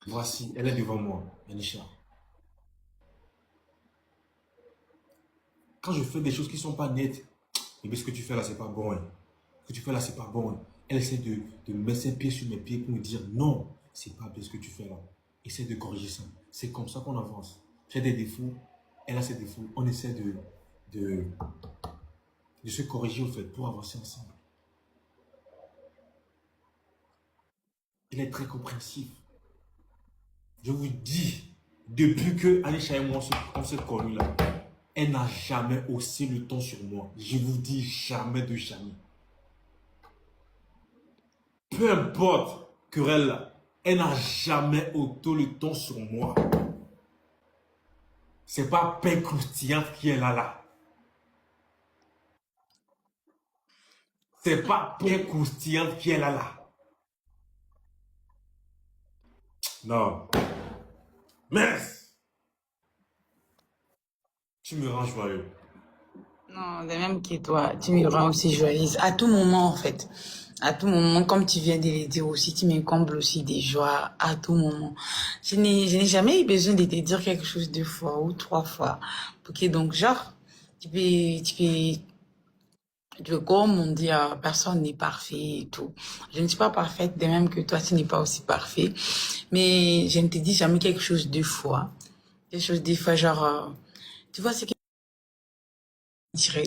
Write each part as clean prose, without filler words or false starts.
Voici, elle est devant moi, Yanisha. Quand je fais des choses qui ne sont pas nettes, mais ce que tu fais là, c'est pas bon. Hein. Ce que tu fais là, c'est pas bon. Hein. Elle essaie de mettre ses pieds sur mes pieds pour me dire non, c'est pas bien ce que tu fais là. Essaie de corriger ça. C'est comme ça qu'on avance. J'ai des défauts, elle a ses défauts. On essaie de, de se corriger au fait pour avancer ensemble. Elle est très compréhensif. Je vous dis, depuis que Anisha et moi on s'est connus là, elle n'a jamais haussé le ton sur moi. Je vous dis jamais de jamais. Peu importe querelle là, elle n'a jamais haussé le ton sur moi. C'est pas pain croustillante qui est là. C'est pas pain croustillante qui est là. Non. Mais tu me rends joyeux. Non, de même que toi, tu me rends aussi joyeuse. À tout moment, en fait. À tout moment, comme tu viens de le dire aussi, tu me combles aussi des joies à tout moment. Je n'ai jamais eu besoin de te dire quelque chose deux fois ou trois fois. Ok, donc, genre, comme on dit, personne n'est parfait et tout. Je ne suis pas parfaite, de même que toi, tu n'es pas aussi parfait. Mais je ne te dis jamais quelque chose deux fois. Quelque chose deux fois, genre, tu vois, c'est que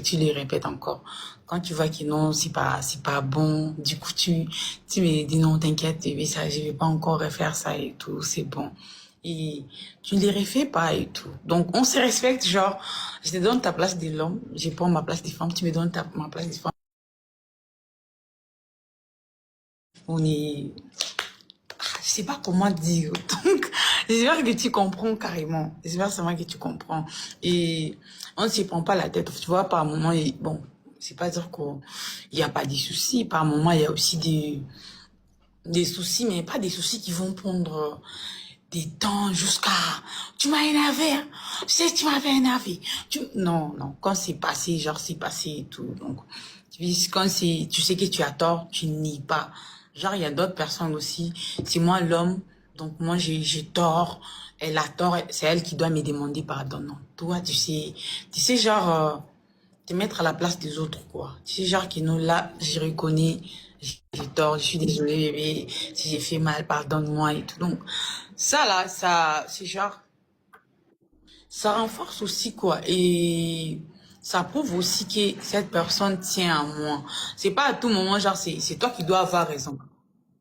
tu les répètes encore. Quand tu vois que non, c'est pas bon, du coup, tu me dis non, t'inquiète, bébé, ça, je vais pas encore refaire ça et tout, c'est bon. Et tu ne les refais pas et tout. Donc, on se respecte, genre, je te donne ta place de l'homme, je prends ma place de femme, tu me donnes ma place de femme. On est, je sais pas comment dire. Donc, j'espère que tu comprends carrément. J'espère seulement que tu comprends. Et on ne se prend pas la tête. Tu vois, par moment, bon, c'est pas dire qu'il n'y a pas de soucis. Par moment, il y a aussi des soucis, mais pas des soucis qui vont prendre des temps jusqu'à tu m'as énervé, hein? Tu sais, tu m'avais énervé. Non, non. Quand c'est passé, genre, c'est passé et tout. Donc, quand tu sais que tu as tort, tu nie pas. Genre, il y a d'autres personnes aussi. C'est moi l'homme, donc moi j'ai tort. Elle a tort, c'est elle qui doit me demander pardon. Non. Toi, tu sais, genre, te mettre à la place des autres, quoi. Tu sais, genre, qui nous, là, je reconnais, j'ai tort, je suis désolée, bébé, si j'ai fait mal, pardonne-moi et tout. Donc, ça, là, ça, c'est genre, ça renforce aussi, quoi. Et ça prouve aussi que cette personne tient à moi. C'est pas à tout moment, genre, c'est toi qui dois avoir raison.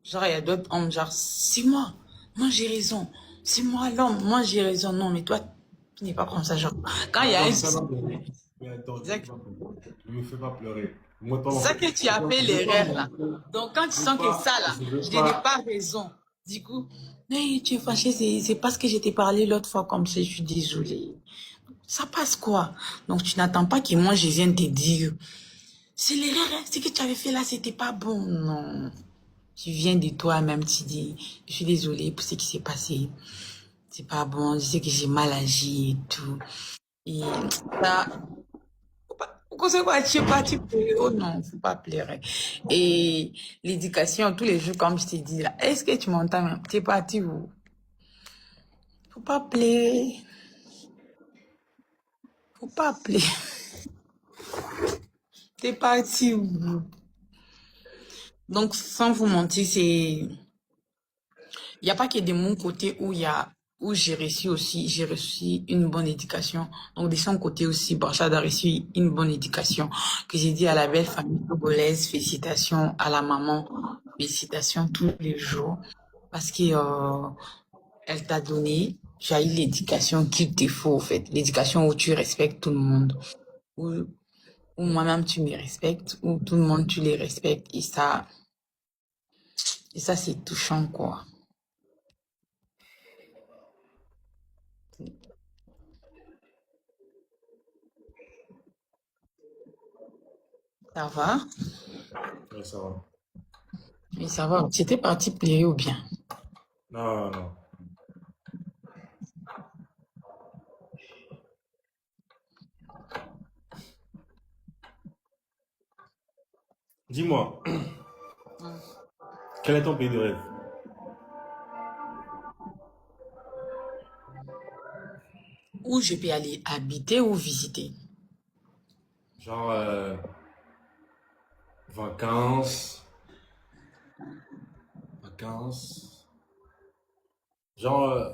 Genre, il y a d'autres hommes, genre, c'est moi. Moi, j'ai raison. C'est moi l'homme. Moi, j'ai raison. Non, mais toi, tu n'es pas comme ça, genre. Quand il y a Attends, un ne fais souci, pas pleurer. Mais attends, ne me fais exact. pas pleurer. Ne me fais pas pleurer. Moi, toi, C'est en ça fait, que tu appelles je veux pas l'erreur, là. montrer. Donc, quand tu Je veux sens que pas. ça, là, Je veux je n'ai pas. pas raison. Du coup, mais tu es fâché, c'est parce que je t'ai parlé l'autre fois comme ça, je suis désolée. Ça passe quoi? Donc, tu n'attends pas que moi, je vienne te dire, c'est l'erreur, hein, ce que tu avais fait là, c'était pas bon. Non. Tu viens de toi-même, tu dis, je suis désolée pour ce qui s'est passé. C'est pas bon, je sais que j'ai mal agi et tout. Et ça, pourquoi c'est quoi, tu es parti pleurer? Oh non, faut pas pleurer. Et l'éducation, tous les jours, comme je t'ai dit là, est-ce que tu m'entends même? Tu es parti où? Faut pas pleurer. Faut pas pleurer. T'es parti où? Donc, sans vous mentir, il n'y a pas que de mon côté où j'ai reçu aussi, j'ai reçu une bonne éducation. Donc, de son côté aussi, Barchad a reçu une bonne éducation. Que j'ai dit à la belle famille togolaise, félicitations à la maman, félicitations tous les jours. Parce que, elle t'a donné, tu as eu l'éducation qu'il te faut, en fait. L'éducation où tu respectes tout le monde. Où, où moi-même tu me respectes, où tout le monde tu les respectes. Et ça, c'est touchant, quoi. Ça va? Ouais, ça va. Oui, ça va. C'était parti pleurer ou bien? Non, non. Dis-moi, Hum. quel est ton pays de rêve? Où je peux aller habiter ou visiter? Genre, vacances, vacances. Genre,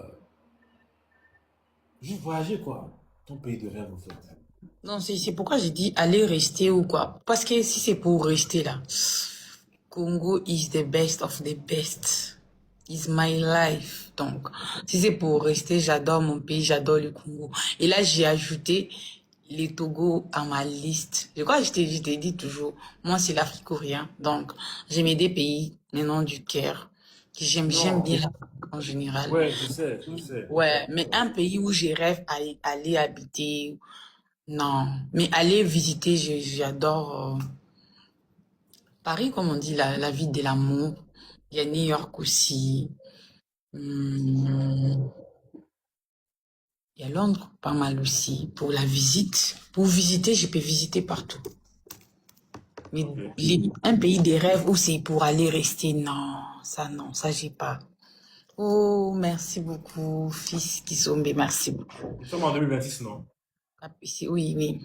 juste voyager, quoi. Ton pays de rêve, en fait. Non, c'est pourquoi j'ai dit aller rester ou quoi. Parce que si c'est pour rester là, Congo is the best of the best. It's my life. Donc, si c'est pour rester, j'adore mon pays, j'adore le Congo. Et là, j'ai ajouté les Togo à ma liste. Je crois que je t'ai dit toujours, moi, c'est l'Afrique ou rien. Donc, j'ai mes deux pays maintenant du cœur. J'aime bien Non. l'Afrique en général. Ouais, je sais, je sais. Ouais, mais un pays où je rêve à aller habiter, non. Mais aller visiter, j'adore Paris, comme on dit, la ville de l'amour. Il y a New York aussi. Hmm, il y a Londres, pas mal aussi, pour la visite. Pour visiter, je peux visiter partout. Mais Ok. un pays des rêves où c'est pour aller rester, non, ça j'ai pas. Oh, merci beaucoup, fils Kisombe, merci beaucoup. Nous sommes en 2026, non? Oui, oui.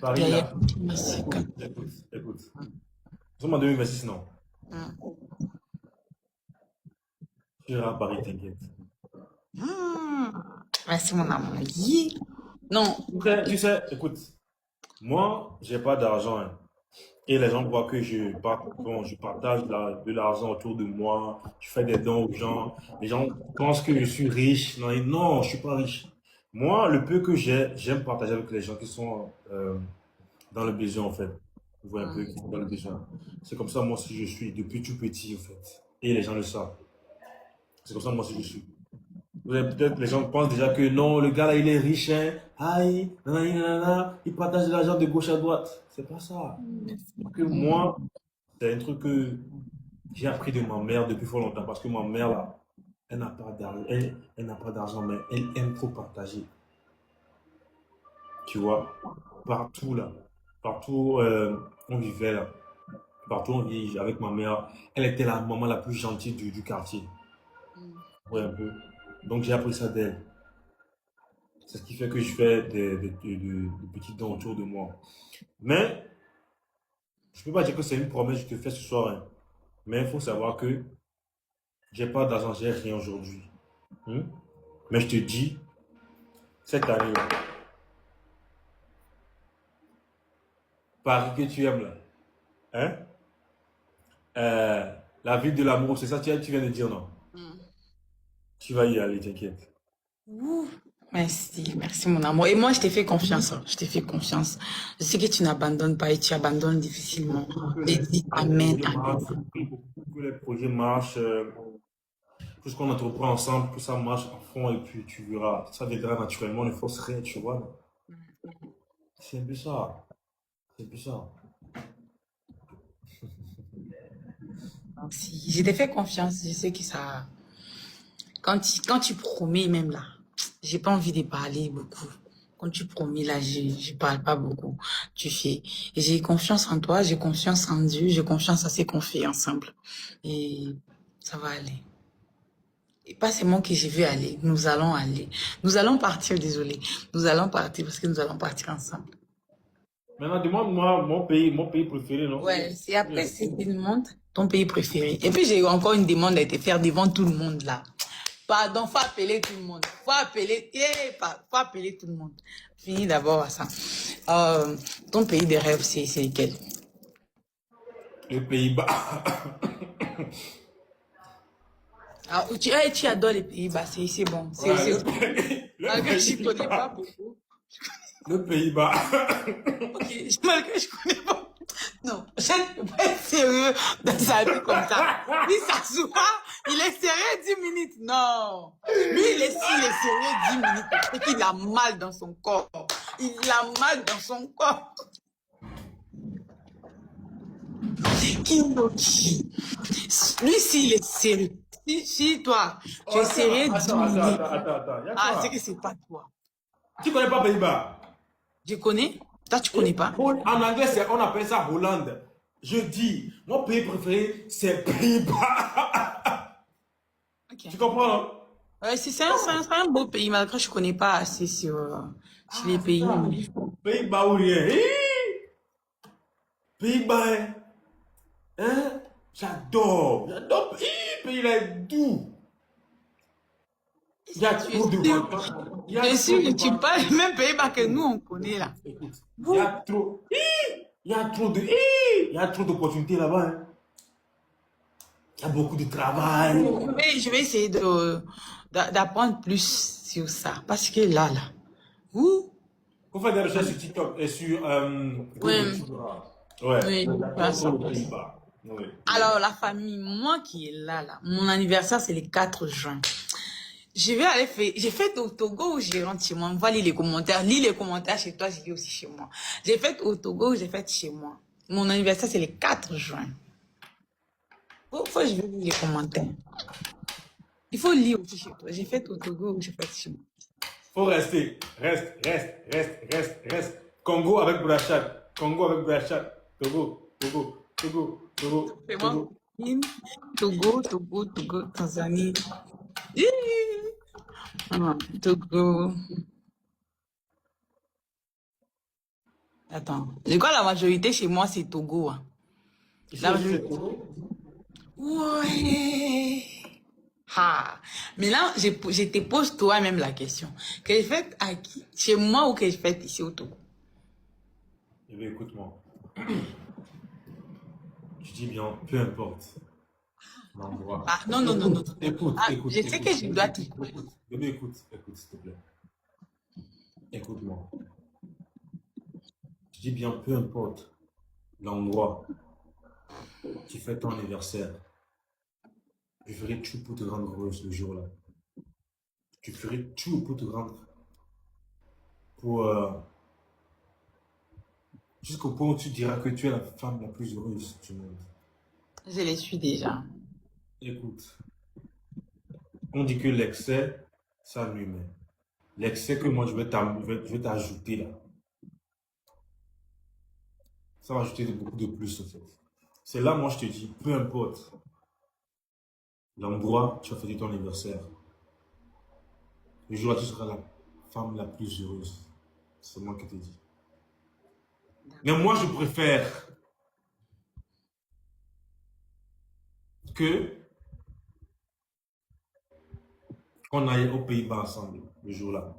Paris, Gaïa, là. merci. Écoute, écoute. Nous sommes en 2026, non? Hmm. Tu iras à Paris, t'inquiète. Hmm. Merci, mon amour. Yi. Non, Écoute, moi, j'ai pas d'argent, hein. Et les gens voient que bon, je partage de l'argent autour de moi, je fais des dons aux gens. Les gens pensent que je suis riche. Non, non, je suis pas riche. Moi, le peu que j'ai, j'aime partager avec les gens qui sont dans le besoin, en fait. Vous voyez un peu, qui sont dans le besoin. C'est comme ça, moi, si je suis depuis tout petit, en fait. Et les gens le savent. C'est comme ça, moi, si je suis. Vous avez peut-être, les gens pensent déjà que non, le gars là, il est riche, hein. Aïe, nanani, nanana, il partage de l'argent de gauche à droite. C'est pas ça. Parce que moi, c'est un truc que j'ai appris de ma mère depuis fort longtemps. Parce que ma mère, là, elle n'a pas d'argent, elle n'a pas d'argent, mais elle aime trop partager. Tu vois, partout là, partout on vivait là, partout on vit avec ma mère. Elle était la maman la plus gentille du quartier. Ouais, un peu. Donc j'ai appris ça d'elle. C'est ce qui fait que je fais des petits dons autour de moi. Mais je peux pas dire que c'est une promesse que je te fais ce soir, hein. Mais il faut savoir que j'ai pas d'argent, j'ai rien aujourd'hui. Hmm? Mais je te dis, cette année, là, Paris que tu aimes là, hein? La ville de l'amour, c'est ça que tu viens de dire, non? Tu vas y aller, t'inquiète. Ouh, merci, merci mon amour. Et moi, je t'ai fait confiance, hein. Je t'ai fait confiance. Je sais que tu n'abandonnes pas et tu abandonnes difficilement. Et dis Amen, Amen. Que les projets marchent, tout ce qu'on entreprend ensemble, que ça marche à fond, et puis tu verras, ça viendra naturellement, ne force rien, tu vois, non? C'est un peu ça. C'est un peu ça. Si je t'ai fait confiance, je sais que ça. Quand tu promets même là, j'ai pas envie de parler beaucoup. Quand tu promets là, je parle pas beaucoup. Tu fais. Et j'ai confiance en toi, j'ai confiance en Dieu, j'ai confiance à ce qu'on fait ensemble. Et ça va aller. Et pas seulement que je vais aller, nous allons aller. Nous allons partir, désolé. Nous allons partir parce que nous allons partir ensemble. Maintenant, demande-moi mon pays préféré, non? Ouais, c'est après, c'est une demande, ton pays préféré. Et puis, j'ai encore une demande à te faire devant tout le monde, là. Pardon, faut appeler tout le monde. Faut appeler tout le monde. Finis d'abord à ça. Ton pays de rêve, c'est lequel? Les Pays-Bas. Ah, tu adores les Pays-Bas, c'est bon. Ouais, le Malgré que je connais pas Pays-Bas. beaucoup. Le Pays-Bas. Ok, malgré que je connais pas. Non, je ne peux pas être sérieux dans sa vie comme ça. Il s'assoit, il est sérieux 10 minutes. Non. Lui, s'il est sérieux 10 minutes, c'est qu'il a mal dans son corps. Il a mal dans son corps. Kindoki. Lui, s'il est sérieux. Si toi, Oh, tu es sérieux 10 minutes. Y a Ah, c'est quoi? que c'est pas toi. Tu connais pas Pays-Bas? Je connais. Toi, tu connais pas. En anglais, on appelle ça Hollande. Je dis, mon pays préféré, c'est Pays-Bas. Ok. Tu comprends, non? Ouais, c'est un beau pays, malgré que je ne connais pas assez sur les Ah, c'est pays. ça. Pays-Bas ou rien. Pays-Bas, hein? Hein? J'adore. J'adore. Pays là est doux. Il y a Tu es trop de sûr, vacances. Il y a je trop suis de que tu parles vacances. le même pays que nous, on connaît là. Écoute, il y Vous, a trop. Il y a trop de. Il y a trop d'opportunités là-bas, hein. Il y a beaucoup de travail. je vais essayer d'apprendre plus sur ça. Parce que là, vous, Faut faire des recherches sur TikTok et sur Google. oui, Tu verras. Ouais, oui, il y a tu as trop ça. de Pays-Bas. Oui. Alors, la famille, moi qui est là, mon anniversaire, c'est le 4 juin. Je vais aller faire, j'ai fait au Togo ou je rentre chez moi. On va lire les commentaires. Lis les commentaires chez toi, je lis aussi chez moi. J'ai fait au Togo ou j'ai fait chez moi. Mon anniversaire, c'est le 4 juin. Faut que je vais lire les commentaires. Il faut lire aussi chez toi. J'ai fait au Togo ou j'ai fait chez moi. Faut rester. Reste. Congo avec Brachat. Congo avec Brachat. C'est moi. Togo. Togo, Tanzanie. Hi. Togo. Attends. Je crois que la majorité chez moi, c'est Togo. Hein. Ici La aussi, c'est majorité. Togo. Ouais. Ah. Mais là, je te pose toi-même la question. Que je fais à qui? Chez moi ou que je fais ici au Togo? Eh bien, écoute-moi. Je dis bien, peu importe l'endroit. Ah, non, non, non, non. Ah, Écoute. je sais que je dois t'écouter. Bébé, écoute, s'il te plaît. Écoute-moi. Je dis bien, peu importe l'endroit. Tu fais ton anniversaire. Je ferai tout pour te rendre heureuse le jour-là. Tu ferais tout pour te rendre, pour, jusqu'au point où tu diras que tu es la femme la plus heureuse du monde. Je les suis déjà. Écoute, on dit que l'excès, ça nuit, mais l'excès que moi je vais t'ajouter là, ça va ajouter beaucoup de plus en fait. C'est là, moi je te dis, peu importe l'endroit, tu vas fêter ton anniversaire. Le jour-là, tu seras la femme la plus heureuse. C'est moi qui te dis. Mais moi, je préfère que qu'on aille aux Pays-Bas ensemble le jour-là.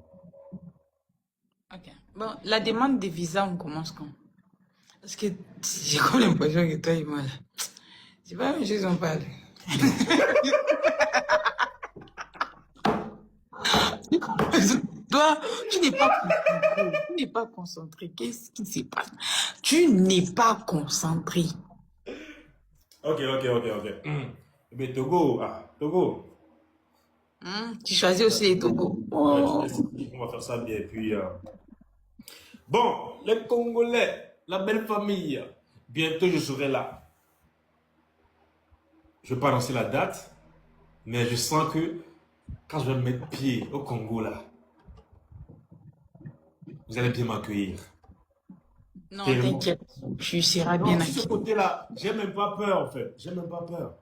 Ok. Bon, la demande de visa, on commence quand? Parce que j'ai comme l'impression que toi et moi, là, c'est pas la même chose, on parle. Toi, tu n'es pas concentré. Tu n'es pas concentré. Qu'est-ce qui se passe? Tu n'es pas concentré. Ok. Mais Togo, Togo. Tu choisis aussi les Togo. Ouais, Oh. on va faire ça bien. Et puis, bon, les Congolais, la belle famille, bientôt je serai là. Je ne vais pas annoncer la date, mais je sens que quand je vais mettre pied au Congo là, vous allez bien m'accueillir. Non, Tellement. t'inquiète. Tu seras Non, bien sur ce acquis. côté-là, j'ai même pas peur en fait. J'ai même pas peur.